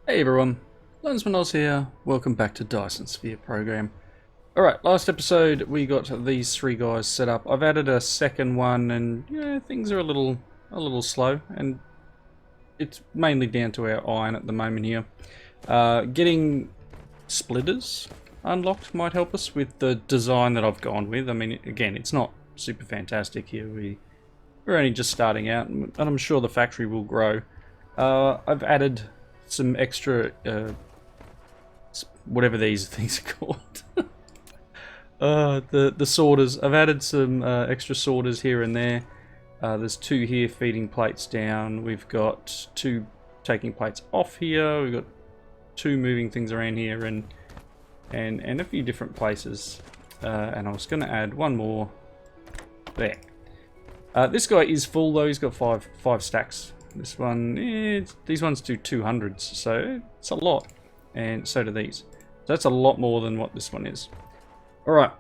Hey everyone, Lensman Oz here. Welcome back to Dyson Sphere Program. Alright, last episode we got these three guys set up. I've added a second one and yeah, things are a little slow, and it's mainly down to our iron at the moment here. Getting splitters unlocked might help us with the design that I've gone with. I mean, again, it's not super fantastic here. We're only just starting out, and I'm sure the factory will grow. I've added some extra, whatever these things are called. The sorters. I've added some extra sorters here and there. There's two here feeding plates down. We've got two taking plates off here. We've got two moving things around here, and a few different places. And I was going to add one more there. This guy is full though. He's got five stacks. This one, these ones do 200s, so it's a lot, and so do these. So that's a lot more than what this one is. Alright,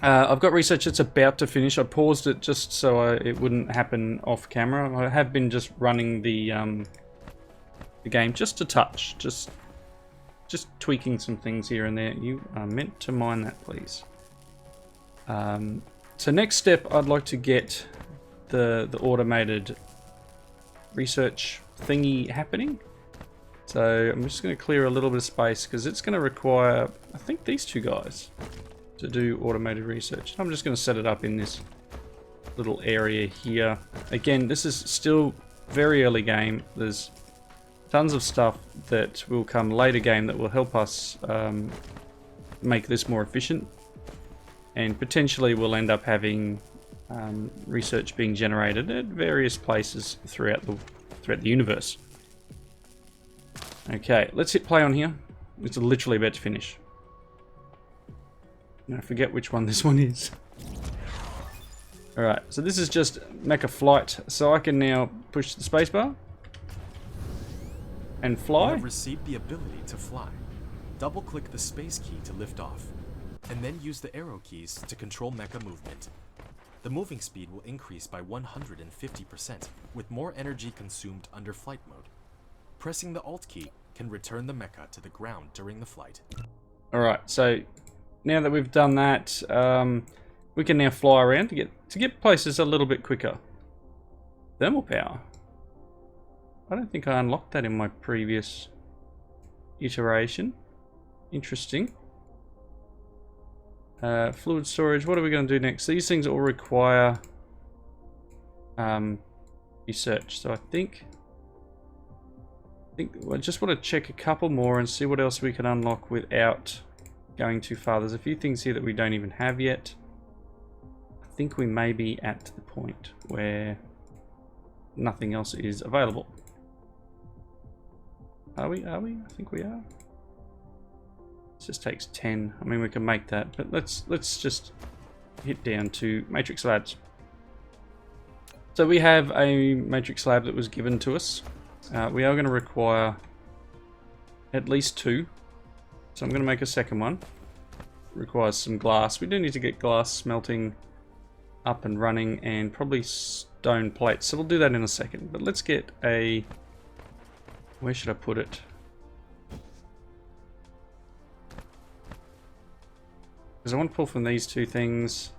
I've got research that's about to finish. I paused it just so it wouldn't happen off camera. I have been just running the game just to touch, just tweaking some things here and there. You are meant to mine that, please. So next step, I'd like to get the automated research thingy happening. So I'm just going to clear a little bit of space because it's going to require, I think, these two guys to do automated research. I'm just going to set it up in this little area here. Again, this is still very early game. There's tons of stuff that will come later game that will help us make this more efficient, and potentially we'll end up having research being generated at various places throughout the universe. Okay, let's hit play on here. It's literally about to finish. Now I forget which one this one is. Alright, so this is just mecha flight, so I can now push the spacebar and fly. You have received the ability to fly. Double-click the space key to lift off, and then use the arrow keys to control mecha movement. The moving speed will increase by 150%, with more energy consumed under flight mode. Pressing the Alt key can return the mecha to the ground during the flight. Alright, so now that we've done that, we can now fly around to get places a little bit quicker. Thermal power. I don't think I unlocked that in my previous iteration. Interesting. Fluid storage, what are we going to do next? These things all require research, so I think I just want to check a couple more and see what else we can unlock without going too far. There's a few things here that we don't even have yet. I think we may be at the point where nothing else is available. Are we? I think we are. This just takes 10. I mean, we can make that, but let's just hit down to matrix labs. So we have a matrix lab that was given to us. We are going to require at least 2. So I'm going to make a second one. It requires some glass. We do need to get glass smelting up and running, and probably stone plates. So we'll do that in a second. But let's get a... Where should I put it? Because I want to pull from these two things.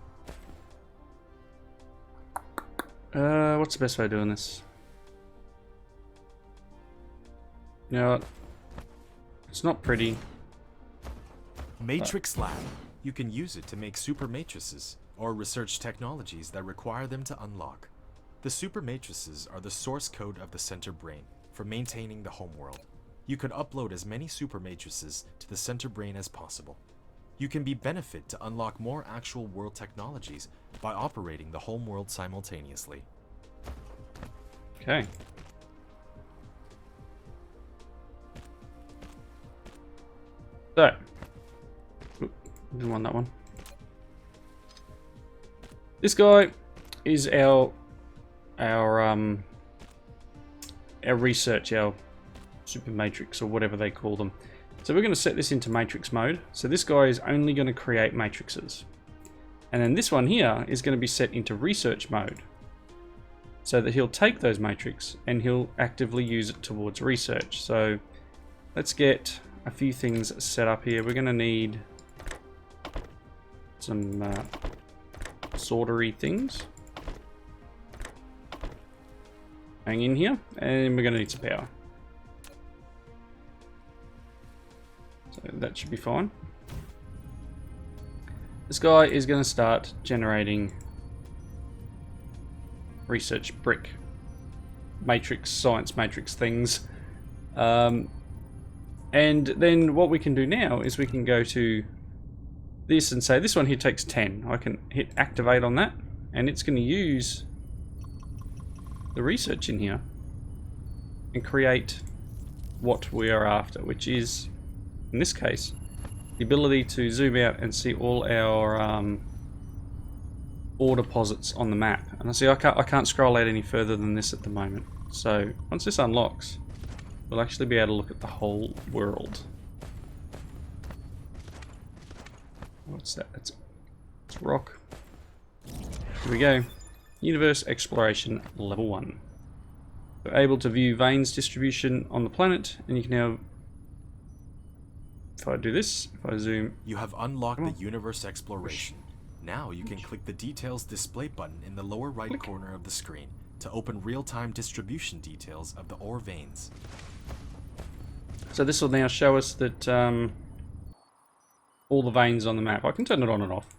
What's the best way of doing this? You know what? It's not pretty. Matrix Lab. You can use it to make super matrices, or research technologies that require them to unlock. The super matrices are the source code of the center brain for maintaining the homeworld. You could upload as many super matrices to the center brain as possible. You can be benefit to unlock more actual world technologies by operating the homeworld simultaneously. Okay. So, didn't want that one. This guy is our research, our super matrix, or whatever they call them. So we're going to set this into matrix mode. So this guy is only going to create matrices. And then this one here is going to be set into research mode. so that he'll take those matrix and he'll actively use it towards research. So let's get a few things set up here. We're going to need some sortery things. Hang in here, and we're going to need some power. So that should be fine. This guy is going to start generating research brick matrix, science matrix things. And then what we can do now is we can go to this and say this one here takes 10. I can hit activate on that, and it's going to use the research in here and create what we are after, which is, in this case, the ability to zoom out and see all our ore deposits on the map. And I see I can't scroll out any further than this at the moment. So once this unlocks, we'll actually be able to look at the whole world. What's that? It's rock. Here we go. Universe exploration level 1. We're able to view veins distribution on the planet, and you can now, if I do this, if I zoom, you have unlocked the universe exploration. Now you can click the details display button in the lower right corner of the screen to open real-time distribution details of the ore veins. So this will now show us that all the veins on the map. I can turn it on and off.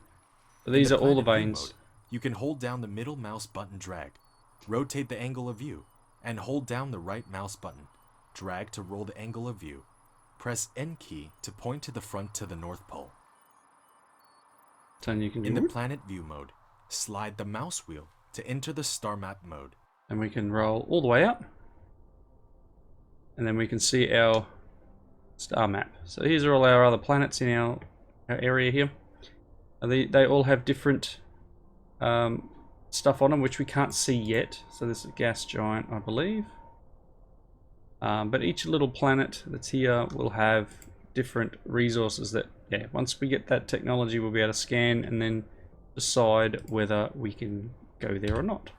But these are all the veins. Mode, you can hold down the middle mouse button, drag, rotate the angle of view, and hold down the right mouse button, drag to roll the angle of view. Press N key to point to the front to the North Pole. So you can in the planet view mode, slide the mouse wheel to enter the star map mode. And we can roll all the way up. And then we can see our star map. So here's all our other planets in our area here. They all have different stuff on them, which we can't see yet. So this is a gas giant, I believe. But each little planet that's here will have different resources that, yeah, once we get that technology, we'll be able to scan and then decide whether we can go there or not.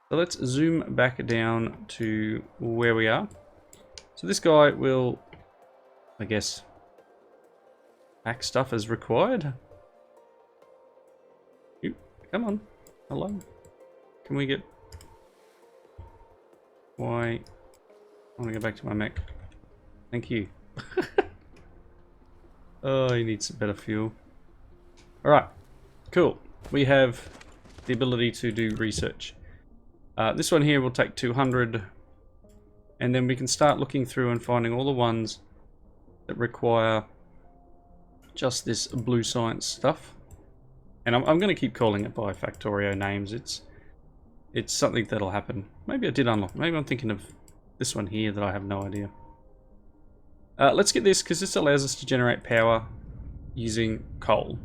So let's zoom back down to where we are. So this guy will, I guess, pack stuff as required. Come on. Hello. Can we get... Why? I want to go back to my mech. Thank you. Oh, he needs some better fuel. Alright. Cool. We have the ability to do research. This one here will take 200. And then we can start looking through and finding all the ones that require just this blue science stuff. And I'm going to keep calling it by Factorio names. It's something that'll happen. Maybe I did unlock. Maybe I'm thinking of this one here that I have no idea. Let's get this, because this allows us to generate power using coal.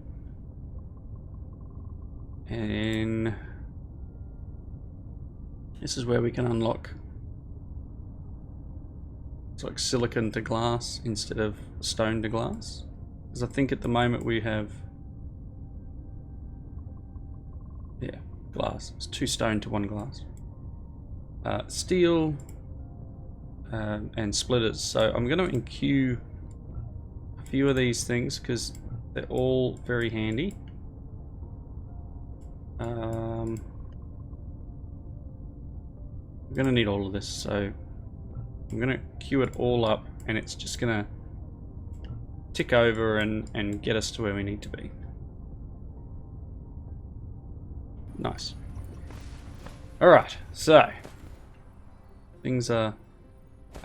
And this is where we can unlock. It's like silicon to glass instead of stone to glass. Because I think at the moment we have... Yeah, glass. It's 2 stone to 1 glass. Steel and splitters. So I'm going to enqueue a few of these things because they're all very handy. We're going to need all of this, so I'm going to queue it all up, and it's just going to tick over and get us to where we need to be. Nice. Alright, so things are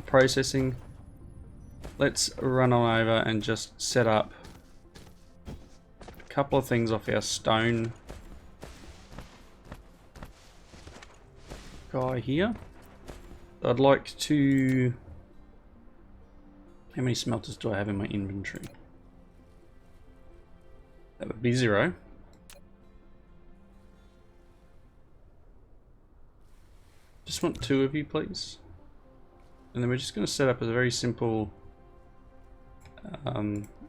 processing. Let's run on over and just set up a couple of things off our stone guy here. I'd like to... How many smelters do I have in my inventory? That would be 0. Just want 2 of you, please. And then we're just going to set up a very simple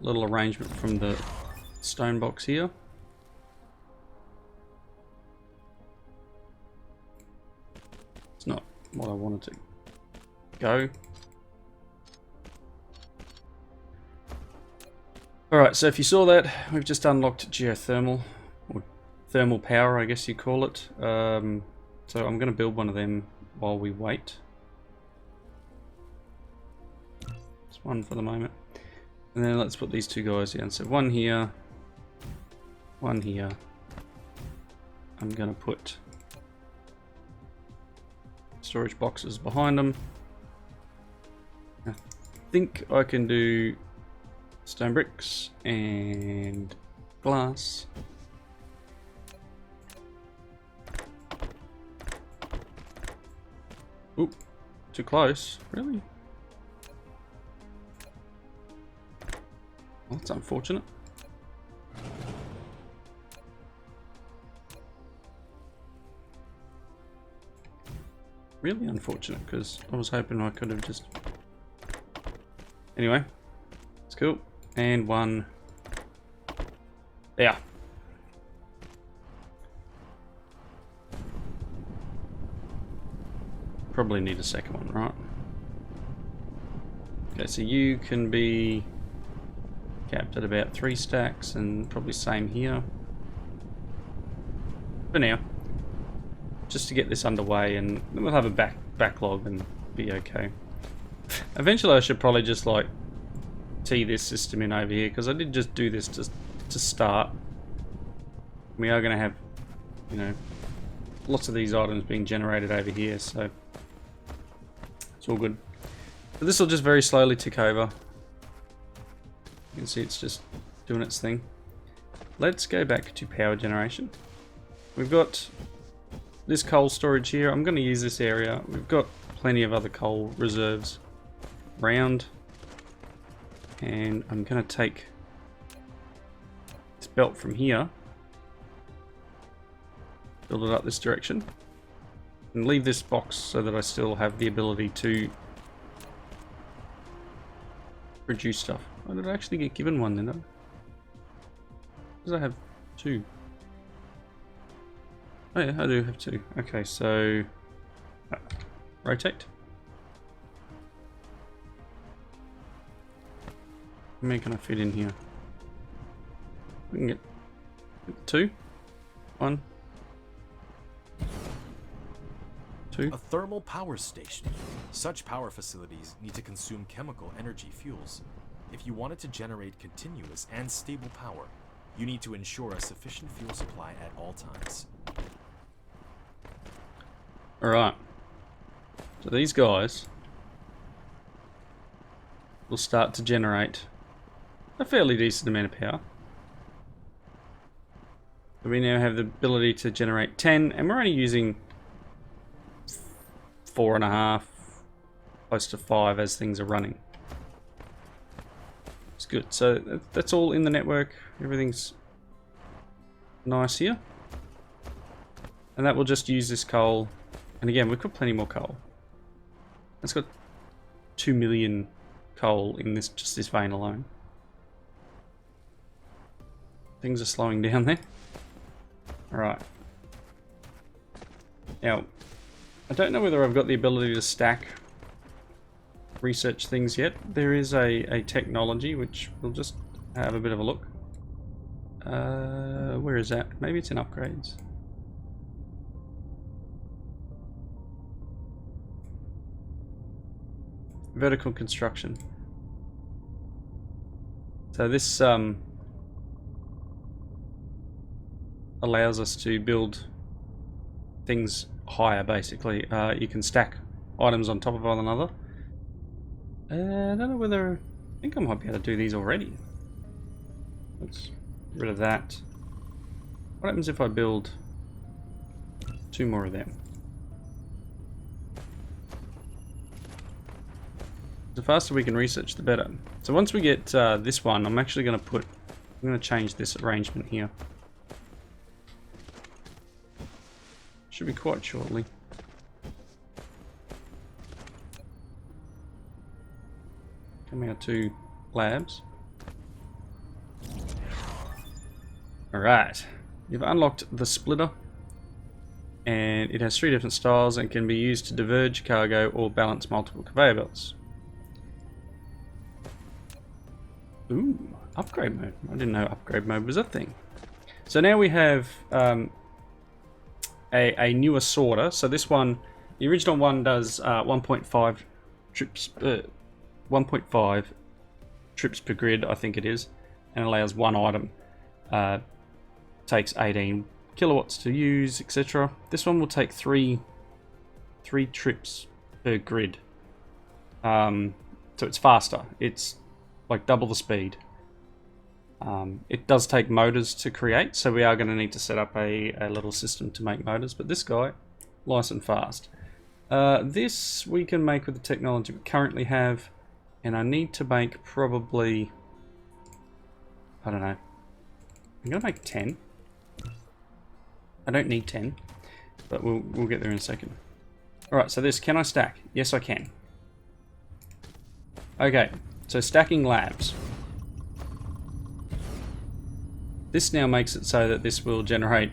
little arrangement from the stone box here. what I wanted to go. Alright, so if you saw that, we've just unlocked geothermal, or thermal power, I guess you call it. So I'm going to build one of them while we wait. Just one for the moment. And then let's put these two guys in. So one here, one here. I'm going to put storage boxes behind them. I think I can do stone bricks and glass. Oop, too close. Really? Well, that's unfortunate. Really unfortunate, because I was hoping I could have just... Anyway, it's cool. And one there. Probably need a second one, right? Okay, so you can be capped at about 3 stacks, and probably same here. For now. Just to get this underway, and then we'll have a backlog and be okay. Eventually I should probably just like tee this system in over here, because I did just do this to start. We are going to have, you know, lots of these items being generated over here, so it's all good. But this will just very slowly tick over. You can see it's just doing its thing. Let's go back to power generation. We've got this coal storage here. I'm going to use this area. We've got plenty of other coal reserves around. And I'm going to take this belt from here, build it up this direction, and leave this box so that I still have the ability to produce stuff. Oh, did I actually get given one then? Because I have 2. Oh yeah, I do have 2. Okay, so rotate. How many can I fit in here? We can get 2. 1. 2. A thermal power station. Such power facilities need to consume chemical energy fuels. If you want it to generate continuous and stable power, you need to ensure a sufficient fuel supply at all times. Alright. So these guys will start to generate a fairly decent amount of power. We now have the ability to generate 10, and we're only using 4.5, close to 5 as things are running. It's good. So that's all in the network. Everything's nice here. And that will just use this coal. And again, we've got plenty more coal. It's got 2 million coal in this, just this vein alone. Things are slowing down there. Alright. Now, I don't know whether I've got the ability to stack research things yet. There is a technology which we'll just have a bit of a look. Where is that? Maybe it's in upgrades. Vertical construction. So this allows us to build things higher, basically. You can stack items on top of one another. I don't know whether... I think I might be able to do these already. Let's get rid of that. What happens if I build 2 more of them? The faster we can research, the better. So once we get this one, I'm actually going to change this arrangement here. Should be quite shortly. Coming out to labs. Alright. You've unlocked the splitter. And it has 3 different styles and can be used to diverge cargo or balance multiple conveyor belts. Ooh, upgrade mode. I didn't know upgrade mode was a thing. So now we have a newer sorter. So this one, the original one does 1.5 trips, 1.5 trips per grid, I think it is, and allows one item. Takes 18 kilowatts to use, etc. This one will take three trips per grid. So it's faster. It's like double the speed. It does take motors to create, so we are going to need to set up a little system to make motors, but this guy, nice and fast. This we can make with the technology we currently have, and I need to make probably, I don't know, I'm going to make 10. I don't need 10, but we'll get there in a second. Alright, so this, can I stack? Yes, I can. Okay, so stacking labs. This now makes it so that this will generate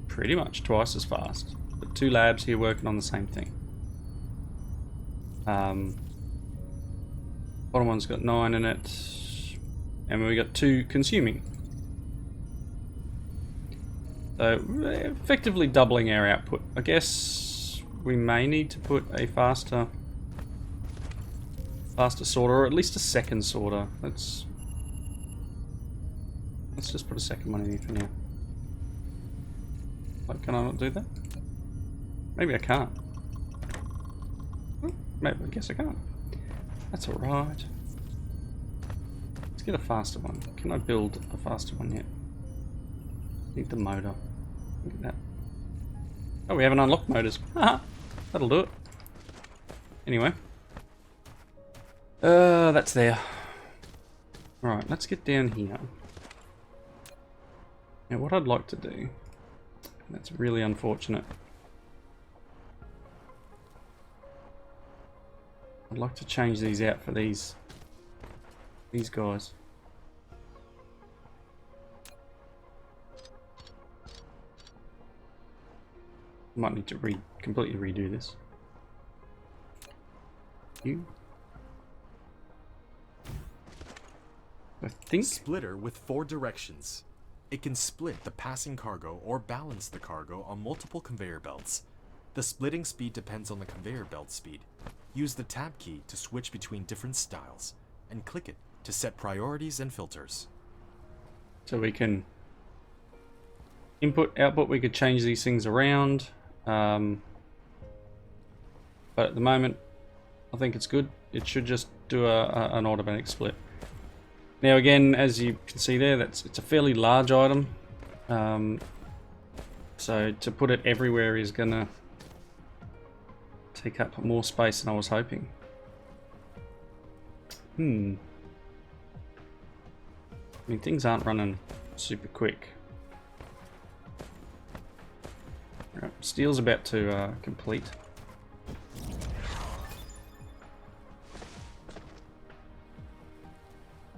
pretty much twice as fast. But 2 labs here working on the same thing. Bottom one's got 9 in it, and we got 2 consuming. So effectively doubling our output. I guess we may need to put a faster sorter, or at least a second sorter. Let's just put a second one in here for now. Like, can I not do that? Maybe I can't. Maybe, I guess I can't. That's alright. Let's get a faster one. Can I build a faster one yet? Need the motor. Look at that. Oh, we haven't unlocked motors. Haha, that'll do it. Anyway. That's there. Alright, let's get down here. Now what I'd like to do, that's really unfortunate. I'd like to change these out for these guys. Might need to completely redo this. I think Splitter with 4 directions. It can split the passing cargo or balance the cargo on multiple conveyor belts. The splitting speed depends on the conveyor belt speed. Use the tab key to switch between different styles, and click it to set priorities and filters. So we can input, output, we could change these things around. But at the moment, I think it's good. It should just do an automatic split. Now again, as you can see there, it's a fairly large item. So to put it everywhere is gonna take up more space than I was hoping. I mean, things aren't running super quick. Right, steel's about to complete.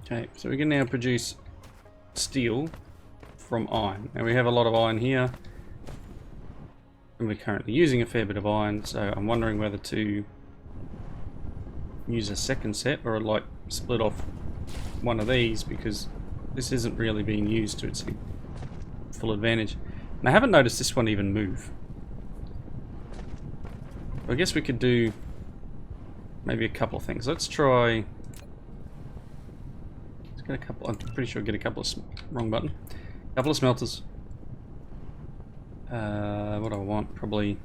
Okay, so we can now produce steel from iron. Now we have a lot of iron here, and we're currently using a fair bit of iron, so I'm wondering whether to use a second set or like split off one of these, because this isn't really being used to its full advantage. And I haven't noticed this one even move. I guess we could do maybe a couple of things. Let's try. Let's get a couple. I'm pretty sure I'll get a couple of wrong button. A couple of smelters. What do I want? Probably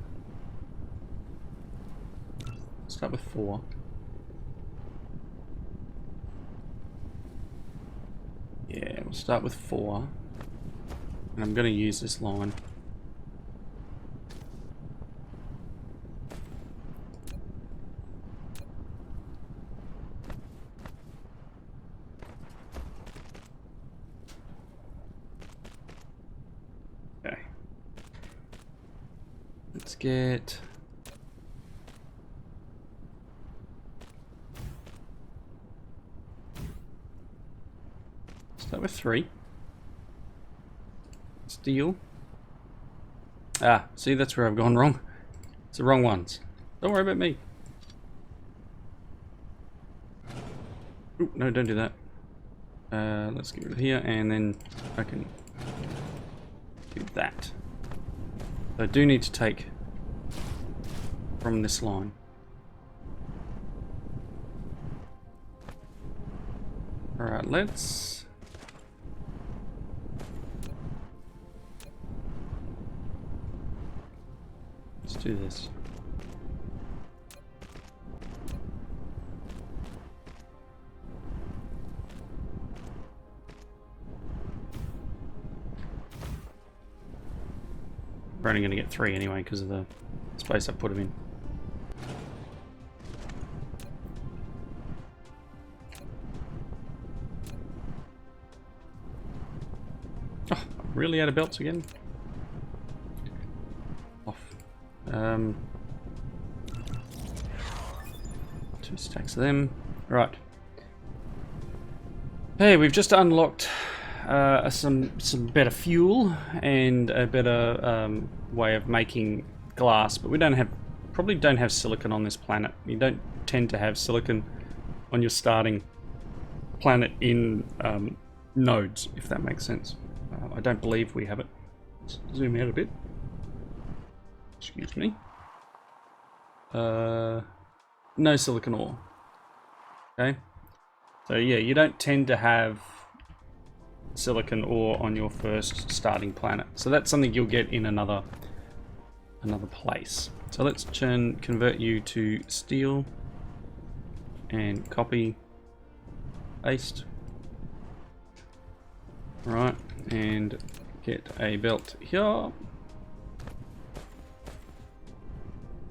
start with 4. Yeah, we'll start with 4. And I'm going to use this line. Okay. Let's get... Start with 3. Steel. Ah, see, that's where I've gone wrong. It's the wrong ones. Don't worry about me. Ooh, no, don't do that. Let's get rid of here, and then I can do that. So I do need to take from this line. Alright, let's do this. We're only going to get 3 anyway because of the space I put them in. Oh, I'm really out of belts again. Off. 2 stacks of them. Right. Hey, we've just unlocked some better fuel and a better way of making glass, but we probably don't have silicon on this planet. You don't tend to have silicon on your starting planet in nodes, if that makes sense. I don't believe we have it. Let's zoom out a bit. Excuse me. No silicon ore. Okay. So yeah, you don't tend to have silicon ore on your first starting planet. So that's something you'll get in another place. So let's convert you to steel and copy, paste. Right, and get a belt here.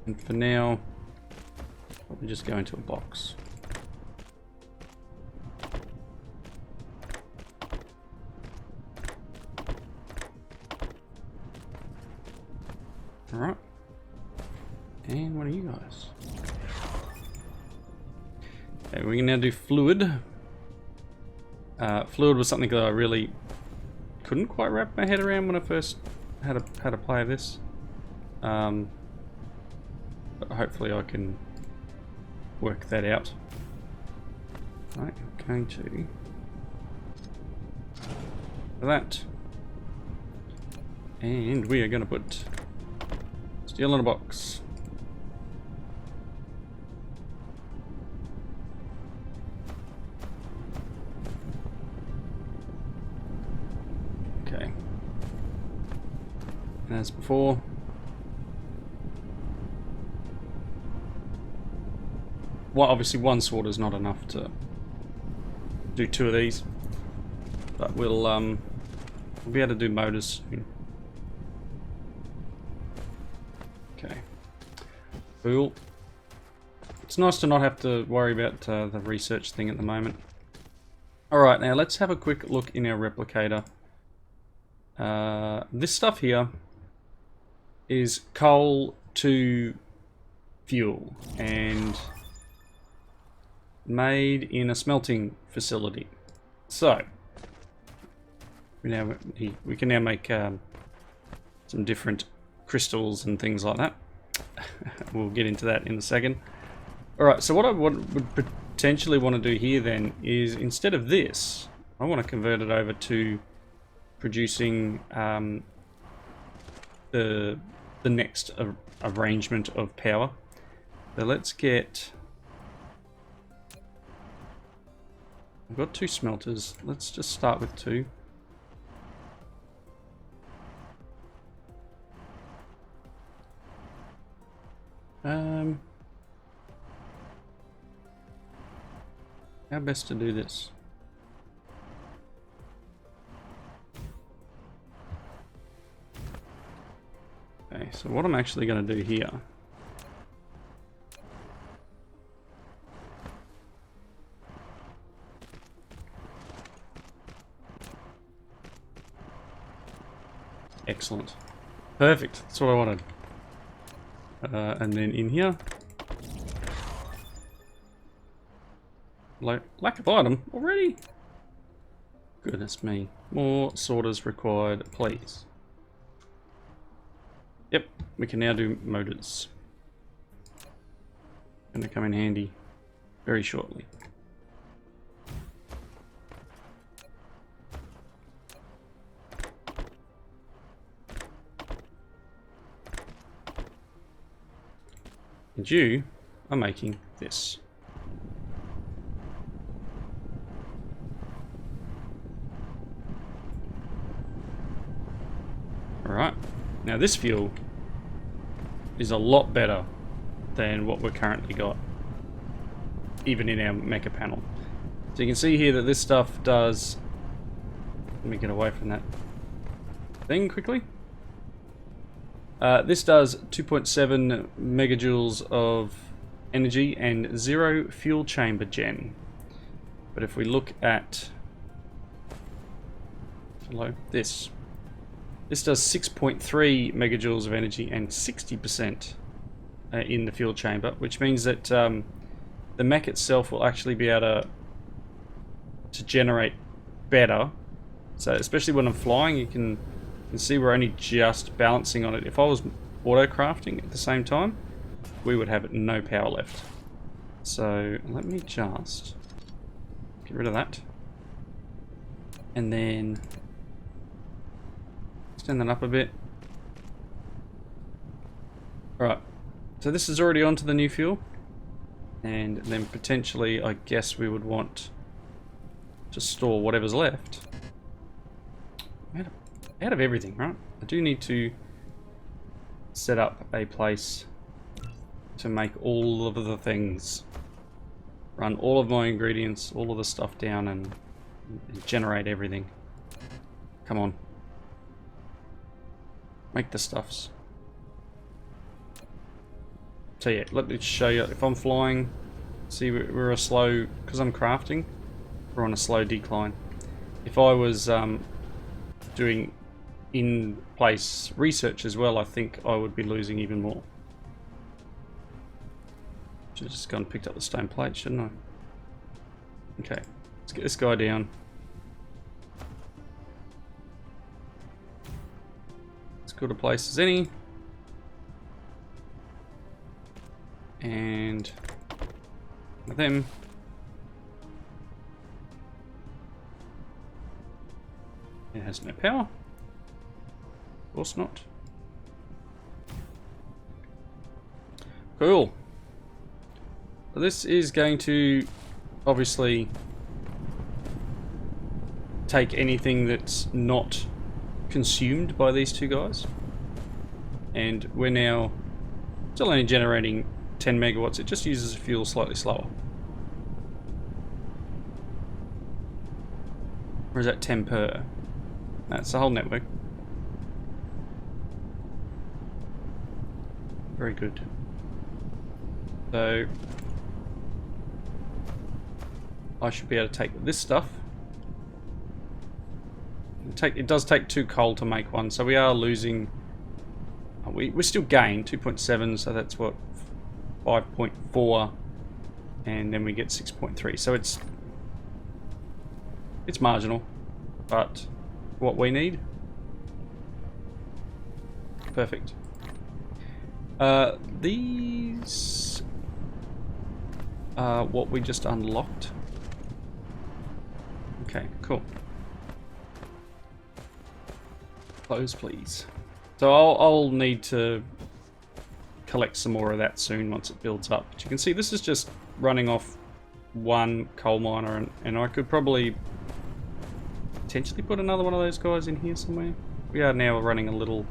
And for now, probably just go into a box. Alright. And what are you guys? Okay, we can now do fluid. Fluid was something that I really couldn't quite wrap my head around when I first had a play of this. But hopefully I can work that out. Right, I'm going to that. And we are going to put steel in a box. Okay. As before. Well, obviously one sword is not enough to do 2 of these, but we'll be able to do motors soon. Okay. Cool. It's nice to not have to worry about the research thing at the moment. Alright, now let's have a quick look in our replicator. This stuff here is coal to fuel and made in a smelting facility. So we can now make some different crystals and things like that. We'll get into that in a second. Alright, so what I would potentially want to do here then is, instead of this, I want to convert it over to producing the next arrangement of power. So let's get... I've got 2 smelters. Let's just start with 2. How best to do this? Okay, so what I'm actually going to do here excellent. Perfect. That's what I wanted. And then in here, lack of item already? Goodness me. More sorters required, please. Yep, we can now do motors. Going to come in handy very shortly. And you are making this. Alright, now this fuel is a lot better than what we've currently got, even in our mecha panel. So you can see here that this stuff does... Let me get away from that thing quickly. This does 2.7 megajoules of energy and 0 fuel chamber gen. But if we look at... Hello, this does 6.3 megajoules of energy and 60% in the fuel chamber, which means that the mech itself will actually be able to generate better. So especially when I'm flying, you can see we're only just balancing on it. If I was auto crafting at the same time, we would have no power left. So let me just get rid of that, and then extend that up a bit. Alright, so this is already onto the new fuel, and then potentially I guess we would want to store whatever's left. Out of everything, right? I do need to set up a place to make all of the things. Run all of my ingredients, all of the stuff down, and generate everything. Come on. Make the stuffs. So yeah, let me show you. If I'm flying, see we're a slow, because I'm crafting, we're on a slow decline. If I was doing in-place research as well, I think I would be losing even more. Should have just gone and picked up the stone plate, shouldn't I? Okay, let's get this guy down. As good a place as any. And with them. It has no power. Of course not. Cool. So this is going to obviously take anything that's not consumed by these two guys. And we're now still only generating 10 megawatts. It just uses fuel slightly slower. Or is that 10 per? That's the whole network. Very good. So I should be able to take this stuff. It does take 2 coal to make one, so we are losing. We still gain 2.7, so that's what, 5.4, and then we get 6.3. So it's marginal, but what we need. Perfect. These are what we just unlocked. Okay, cool. Close, please. So I'll need to collect some more of that soon once it builds up. But you can see this is just running off one coal miner, and I could probably potentially put another one of those guys in here somewhere. We are now running a little...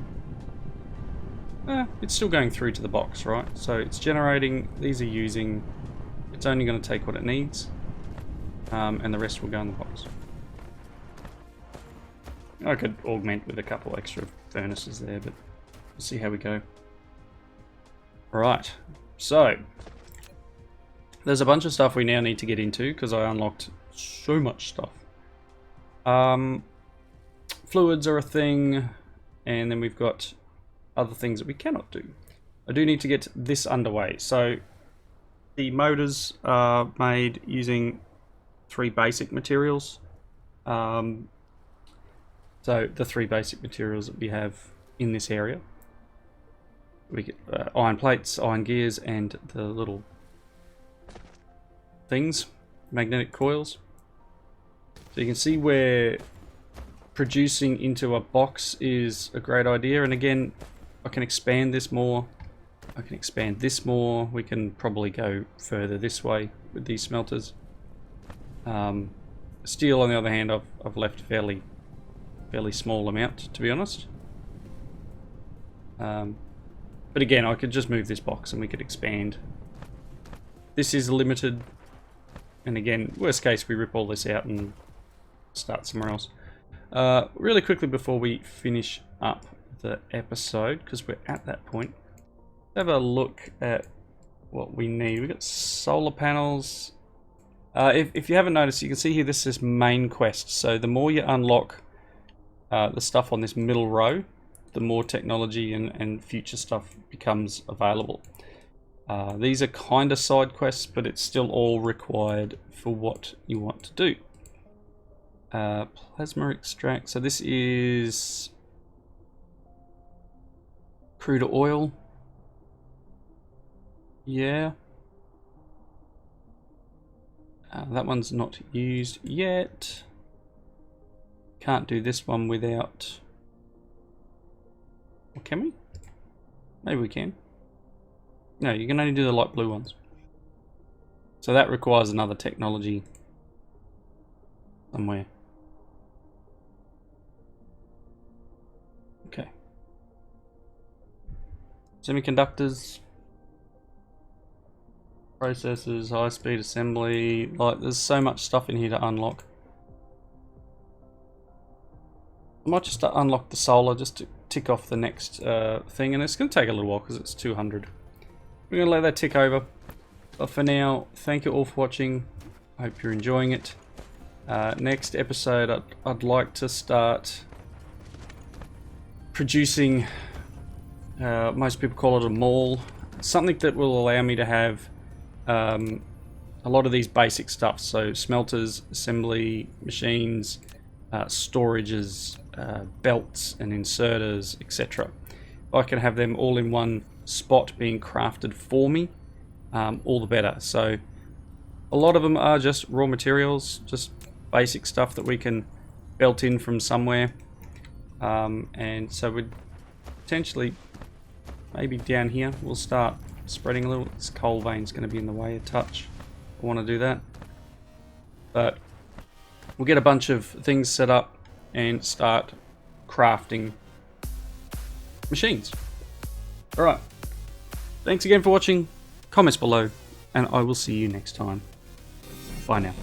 it's still going through to the box, right? So it's generating, these are using, it's only going to take what it needs, and the rest will go in the box. I could augment with a couple extra furnaces there, but we'll see how we go. Right, so there's a bunch of stuff we now need to get into because I unlocked so much stuff. Fluids are a thing, and then we've got other things that we cannot do. I do need to get this underway. So the motors are made using 3 basic materials. So the 3 basic materials that we have in this area. We get iron plates, iron gears, and the little things, magnetic coils. So you can see where producing into a box is a great idea. And again, I can expand this more. I can expand this more. We can probably go further this way with these smelters. Steel, on the other hand, I've left fairly small amount, to be honest. But again, I could just move this box and we could expand. This is limited. And again, worst case, we rip all this out and start somewhere else. Really quickly before we finish up the episode, because we're at that point, have a look at what we need. We've got solar panels. If you haven't noticed, you can see here this says main quest. So the more you unlock the stuff on this middle row, the more technology and future stuff becomes available. These are kind of side quests, but it's still all required for what you want to do. Plasma extract. So this is crude oil. Yeah. That one's not used yet. Can't do this one without... Or can we? Maybe we can. No, you can only do the light blue ones. So that requires another technology somewhere. Okay. Semiconductors. Processors, high-speed assembly. Like, there's so much stuff in here to unlock. I might just unlock the solar just to tick off the next thing, and it's going to take a little while because it's 200. We're going to let that tick over. But for now, thank you all for watching. I hope you're enjoying it. Next episode, I'd like to start producing, most people call it a mall, something that will allow me to have a lot of these basic stuff. So smelters, assembly machines, storages, belts and inserters, etc. I can have them all in one spot being crafted for me, all the better. So a lot of them are just raw materials, just basic stuff that we can belt in from somewhere, and so we'd potentially, maybe down here, we'll start spreading a little. This coal vein's going to be in the way a touch. I want to do that, but we'll get a bunch of things set up and start crafting machines. Alright, thanks again for watching, comments below, and I will see you next time. Bye now.